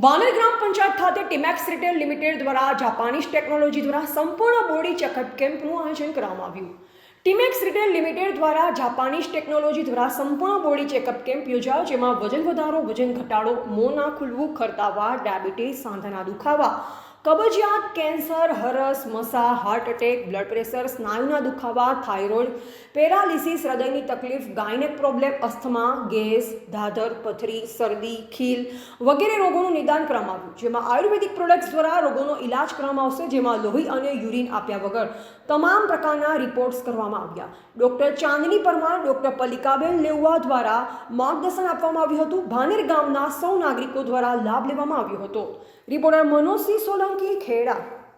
વાનર ગ્રામ પંચાયત ખાતે Timex retail limited દ્વારા જાપાનીઝ ટેકનોલોજી દ્વારા સંપૂર્ણ બોડી ચેકઅપ કેમ્પનું આયોજન કરવામાં આવ્યું. ટીમેક્સ રિટેલ લિમિટેડ દ્વારા જાપાનીઝ ટેકનોલોજી દ્વારા સંપૂર્ણ બોડી ચેકઅપ કેમ્પ યોજાયો, જેમાં વજન વધારો, વજન ઘટાડો, મોં ના ખુલવું, ખરતા વાળ, ડાયાબિટીસ, સાંધાના દુખાવા, કબજિયાત, કેન્સર, હરસ, મસા, હાર્ટ એટેક, બ્લડ પ્રેશર, સ્નાયુના દુખાવા, થાઇરોઇડ, પેરાલિસિસ, હૃદયની તકલીફ, ગાયનેક પ્રોબ્લેમ, અસ્થમા, ગેસ, ધાધર, પથરી, શરદી, ખીલ વગેરે રોગોનું નિદાન કરવામાં આવ્યું, જેમાં આયુર્વેદિક પ્રોડક્ટ્સ દ્વારા રોગોનો ઇલાજ કરવામાં આવશે, જેમાં લોહી અને યુરિન આપ્યા વગર તમામ પ્રકારના રિપોર્ટ્સ કરવામાં આવ્યા. ડૉક્ટર ચાંદની પરમાર, ડૉક્ટર પલ્લિકાબેન લેઉવા દ્વારા માર્ગદર્શન આપવામાં આવ્યું હતું. ભાનેર ગામના સૌ નાગરિકો દ્વારા લાભ લેવામાં આવ્યો હતો. રિપોર્ટર મનોજસિંહ સોલંકી, ખેડા.